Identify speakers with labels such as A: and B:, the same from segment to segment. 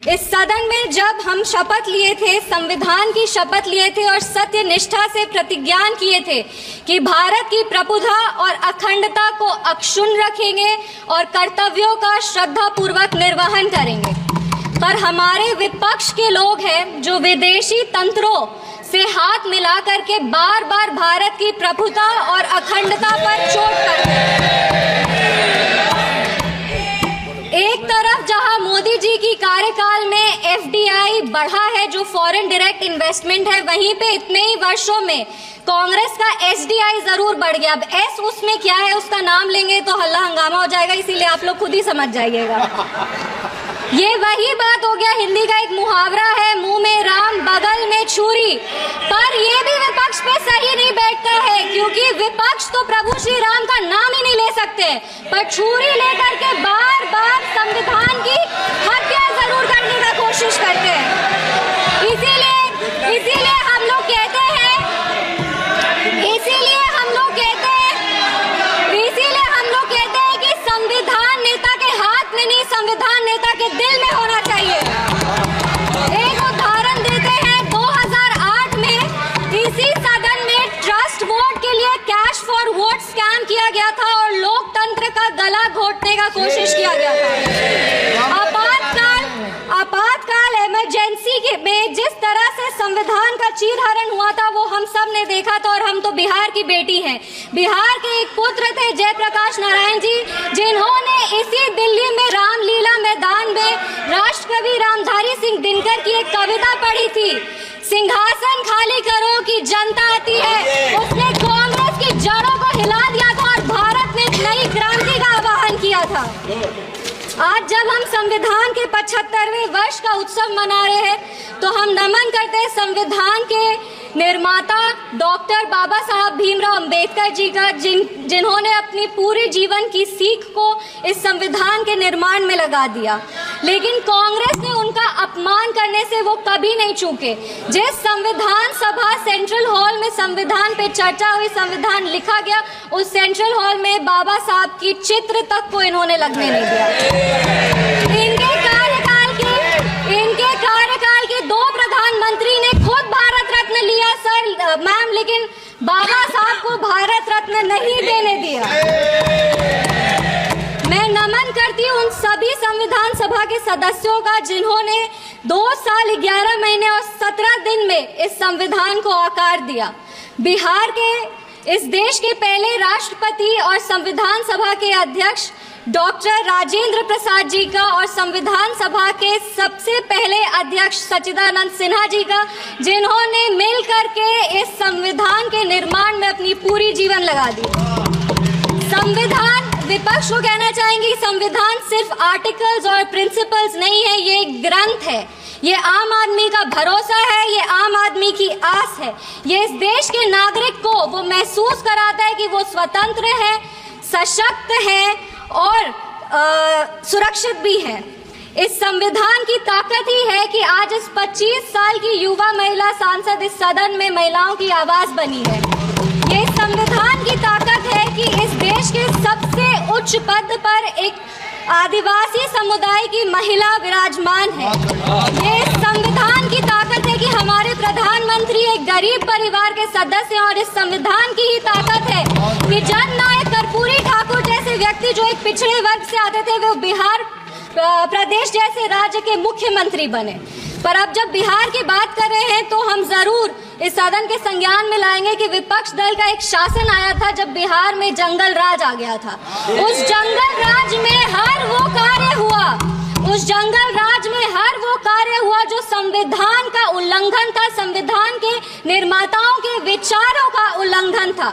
A: इस सदन में जब हम शपथ लिए थे, संविधान की शपथ लिए थे और सत्य निष्ठा से प्रतिज्ञान किए थे कि भारत की प्रभुता और अखंडता को अक्षुण्ण रखेंगे और कर्तव्यों का श्रद्धापूर्वक निर्वहन करेंगे, पर हमारे विपक्ष के लोग हैं जो विदेशी तंत्रों से हाथ मिला करके बार बार भारत की प्रभुता और अखंडता पर चोट करते हैं। एक तरफ जहां मोदी जी की कार्यकाल में एफडीआई बढ़ा है, जो फॉरेन डायरेक्ट इन्वेस्टमेंट है, वहीं पे इतने ही वर्षों में कांग्रेस का एसडीआई जरूर बढ़ गया। अब एस उसमें क्या है, उसका नाम लेंगे तो हल्ला हंगामा हो जाएगा, इसीलिए आप लोग खुद ही समझ जाइएगा। ये वही बात हो गया, हिंदी का एक मुहावरा है, मुंह में राम बगल में छुरी, पर ये भी विपक्ष पे सही नहीं बैठता है, क्योंकि विपक्ष तो प्रभु श्री राम का नाम ही नहीं ले सकते, पर छुरी लेकर के बार बार संविधान की हत्या जरूर करने का कोशिश करते हैं। इसीलिए हम लोग कहते हैं कि संविधान नेता के हाथ में नहीं, संविधान नेता के दिल में होना चाहिए। एक उदाहरण देते हैं, 2008 में इसी सदन में ट्रस्ट वोट के लिए कैश फॉर वोट स्कैम किया गया था और लोकतंत्र का गला घोटने का कोशिश किया गया था। आपातकाल इमरजेंसी में जिस तरह से संविधान का चीरहरण हुआ था वो हम सब ने देखा था, और हम तो बिहार की बेटी हैं। बिहार के एक पुत्र थे जयप्रकाश नारायण जी, जिन्होंने इसी दिल्ली में रामलीला मैदान में राष्ट्रकवि रामधारी सिंह दिनकर की एक कविता पढ़ी थी, सिंहासन खाली करो कि जनता आती है। उसने कांग्रेस की जड़ों को हिला दिया था और भारत में एक नई क्रांति का आह्वान किया था। आज जब हम संविधान के 75वें वर्ष का उत्सव मना रहे हैं, तो हम नमन करते हैं संविधान के निर्माता डॉक्टर बाबा साहब भीमराव अंबेडकर जी का, जिन्होंने अपनी पूरे जीवन की सीख को इस संविधान के निर्माण में लगा दिया। लेकिन कांग्रेस ने उनका अपमान करने से वो कभी नहीं चूके। जिस संविधान सभा सेंट्रल हॉल में संविधान पे चर्चा हुई, संविधान लिखा गया, उस सेंट्रल हॉल में बाबा साहब की चित्र तक को इन्होंने लगने नहीं दिया। इनके कार्यकाल के 2 प्रधानमंत्री ने खुद भारत रत्न लिया सर मैम, लेकिन बाबा साहब को भारत रत्न नहीं देने दिया। मैं नमन करती हूँ उन सभी संविधान सभा के सदस्यों का, जिन्होंने 2 साल 11 महीने और 17 दिन में इस संविधान को आकार दिया। बिहार के इस देश के पहले राष्ट्रपति और संविधान सभा के अध्यक्ष डॉक्टर राजेंद्र प्रसाद जी का और संविधान सभा के सबसे पहले अध्यक्ष सच्चिदानंद सिन्हा जी का, जिन्होंने मिलकर के इस संविधान के निर्माण में अपनी पूरी जीवन लगा दी। संविधान, विपक्ष को कहना चाहेंगे, संविधान सिर्फ आर्टिकल्स और प्रिंसिपल्स नहीं है, ये एक ग्रंथ है, ये आम आदमी का भरोसा है, ये आम आदमी की आस है। ये इस देश के नागरिक को वो महसूस कराता है कि वो स्वतंत्र है, सशक्त है और सुरक्षित भी है। इस संविधान की ताकत ही है कि आज इस 25 साल की युवा महिला सांसद इस सदन में महिलाओं की आवाज बनी है। ये संविधान की ताकत है कि इस देश के सबसे उच्च पद पर एक आदिवासी समुदाय की महिला विराजमान है। ये संविधान की ताकत है कि हमारे प्रधानमंत्री एक गरीब परिवार के सदस्य हैं, और इस संविधान की ही ताकत है कि जननायक कर्पूरी ठाकुर जैसे व्यक्ति जो एक पिछड़े वर्ग से आते थे, वो बिहार प्रदेश जैसे राज्य के मुख्यमंत्री बने। पर अब जब बिहार की बात कर रहे हैं, तो हम जरूर इस सदन के संज्ञान में लाएंगे कि विपक्ष दल का एक शासन आया था जब बिहार में जंगल राज आ गया था। उस जंगल राज में हर वो कार्य हुआ जो संविधान का उल्लंघन था, संविधान के निर्माताओं के विचारों का उल्लंघन था।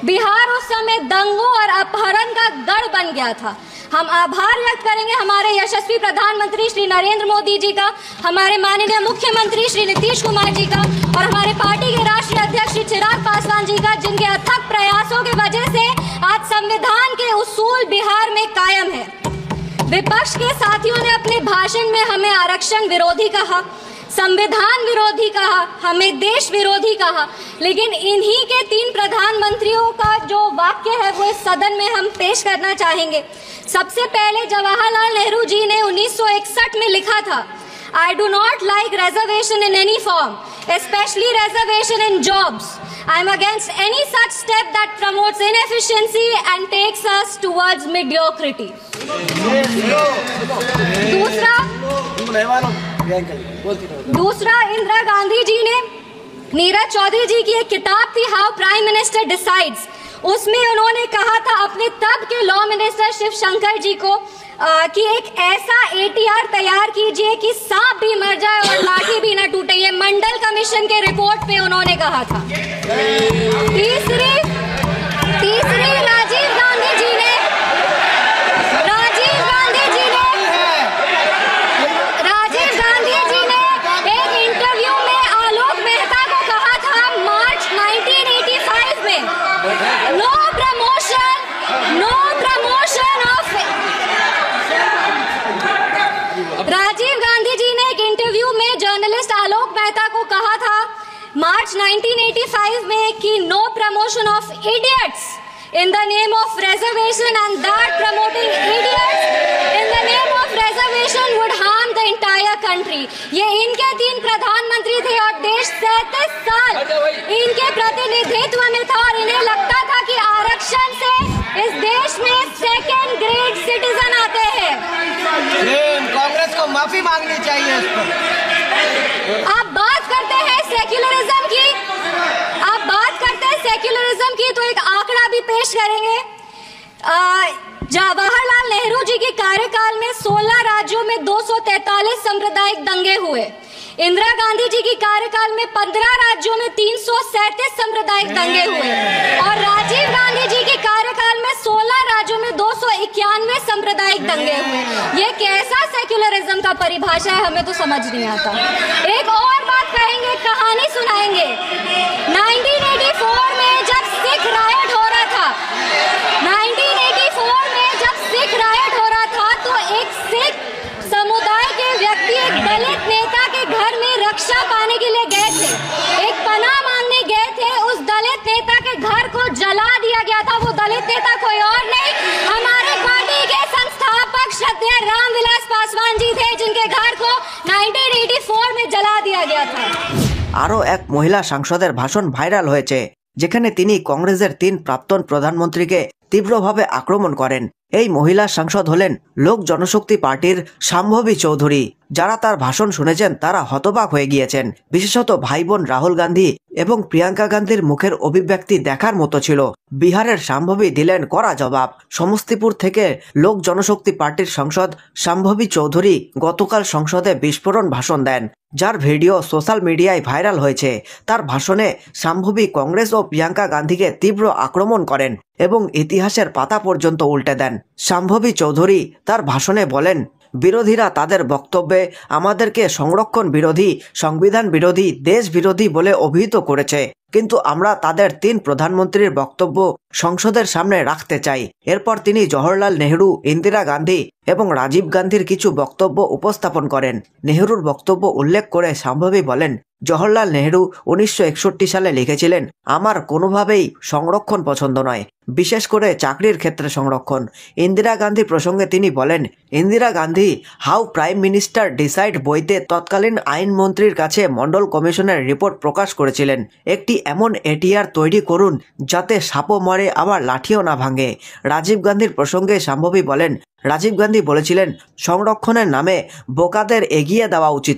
A: बिहार उस समय दंगों और अपहरण का गढ़ बन गया था। हम आभार व्यक्त करेंगे हमारे यशस्वी प्रधानमंत्री श्री नरेंद्र मोदी जी का, हमारे माननीय मुख्यमंत्री श्री नीतीश कुमार जी का और हमारे पार्टी के राष्ट्रीय अध्यक्ष श्री चिराग पासवान जी का, जिनके अथक प्रयासों की वजह से आज संविधान के उसूल बिहार में कायम है। विपक्ष के साथियों ने अपने भाषण में हमें आरक्षण विरोधी कहा, संविधान विरोधी कहा, हमें देश विरोधी कहा, लेकिन इन्हीं के 3 प्रधानमंत्रियों का जो वाक्य है वो इस सदन में हम पेश करना चाहेंगे। सबसे पहले जवाहरलाल नेहरू जी ने 1961 में लिखा था, I do not like reservation in any form, especially reservation in jobs. I am against any such step that promotes inefficiency and takes us towards mediocrity. दूसरा इंदिरा गांधी जी ने, नीरज चौधरी जी की एक किताब थी हाउ प्राइम मिनिस्टर डिसाइड्स, उसमें उन्होंने कहा था अपने तब के लॉ मिनिस्टर शिवशंकर जी को कि एक ऐसा ATR तैयार कीजिए कि सांप भी मर जाए और लाठी भी न टूटे। ये मंडल कमीशन के रिपोर्ट पे उन्होंने कहा था। तीसरी राजीव गांधी जी ने एक इंटरव्यू में आलोक मेहता को कहा था मार्च 1985 में, no promotion of. Rajiv Gandhi ji ने एक इंटरव्यू में जर्नलिस्ट आलोक मेहता को कहा था मार्च 1985 में कि no promotion of idiots in the name of reservation, and that promoting idiots in the name of reservation would harm the entire country. ये इनके 3 प्रधानमंत्री थे और देश 37 साल इनके प्रतिनिधित्व में था और इन्हें लगता था कि आरक्षण से इस देश में सेकेंड ग्रेड सिटीजन आते हैं।
B: कांग्रेस को माफी मांगनी चाहिए इस पर।
A: आप बात करते हैं सेक्युलरिज्म की, तो एक आंकड़ा भी पेश करेंगे। जवाहरलाल नेहरू जी के कार्यकाल में 16 राज्यों में 243 सांप्रदायिक दंगे हुए। इंदिरा गांधी जी की कार्यकाल में 15 राज्यों में 337 सांप्रदायिक दंगे हुए और राजीव गांधी जी के कार्यकाल में 16 राज्यों में 291 सांप्रदायिक दंगे हुए। ये कैसा सेक्युलरिज्म का परिभाषा है, हमें तो समझ नहीं आता। एक और बात कहेंगे, कहानी सुनाएंगे। 1984 में जब सिख रायट हो रहा था, 1984 में जब सिख रायट हो रहा था तो एक सिख समुदाय के व्यक्ति एक दलित नेता के घर में रक्षा पाने के लिए गए थे, एक पनाह मांगने गए थे। उस दलित नेता के घर को जला दिया गया था। वो दलित नेता कोई और नहीं, हमारे पार्टी के संस्थापक श्रद्धेय रामविलास पासवान जी थे, जिनके घर को 1984 में जला दिया गया था।
C: আরো এক মহিলা সাংসদের ভাষণ ভাইরাল হয়েছে, যেখানে তিনি কংগ্রেসের 3 প্রাক্তন প্রধানমন্ত্রীকে তীব্রভাবে আক্রমণ করেন। এই মহিলা সাংসদ হলেন লোক জনশক্তি পার্টির শাম্ভবী চৌধুরী। যারা তার ভাষণ শুনেছেন তারা হতবাক হয়ে গিয়েছেন। বিশেষত ভাই বোন রাহুল গান্ধী এবং প্রিয়াঙ্কা গান্ধীর মুখের অভিব্যক্তি দেখার মতো ছিল। বিহারের শাম্ভবী দিলেন কড়া জবাব। সমস্তিপুর থেকে লোক জনশক্তি পার্টির সাংসদ শাম্ভবী চৌধুরী গতকাল সংসদে বিস্ফোরণ ভাষণ দেন, যার ভিডিও সোশ্যাল মিডিয়ায় ভাইরাল হয়েছে। তার ভাষণে শাম্ভবী কংগ্রেস ও প্রিয়াঙ্কা গান্ধীকে তীব্র আক্রমণ করেন এবং ইতিহাসের পাতা পর্যন্ত উল্টে দেন। শাম্ভবী চৌধুরী তার ভাষণে বলেন, বিরোধীরা তাদের বক্তব্যে আমাদেরকে সংরক্ষণ বিরোধী, সংবিধান বিরোধী, দেশ বিরোধী বলে অভিহিত করেছে, কিন্তু আমরা তাদের 3 প্রধানমন্ত্রীর বক্তব্য সংসদের সামনে রাখতে চাই। এরপর তিনি জওহরলাল নেহরু, ইন্দিরা গান্ধী এবং রাজীব গান্ধীর কিছু বক্তব্য উপস্থাপন করেন। নেহরুর বক্তব্য উল্লেখ করে শাম্ভবী বলেন, জওহরলাল নেহরু 1961 সালে লিখেছিলেন, আমার কোনোভাবেই সংরক্ষণ পছন্দ নয়, বিশেষ করে চাকরির ক্ষেত্রে সংরক্ষণ। ইন্দিরা গান্ধী প্রসঙ্গে তিনি বলেন, Indira Gandhi how prime minister decide বইতে তৎকালীন আইনমন্ত্রীর কাছে মন্ডল কমিশনের রিপোর্ট প্রকাশ করেছিলেন, একটি এমন ATR তৈরি করুন যাতে সাপও মরে আবার লাঠিও না ভাঙে। রাজীব গান্ধীর প্রসঙ্গে শাম্ভবী বলেন, রাজীব গান্ধী বলেছিলেন, সংরক্ষণের নামে বোকাদের এগিয়ে দেওয়া উচিত।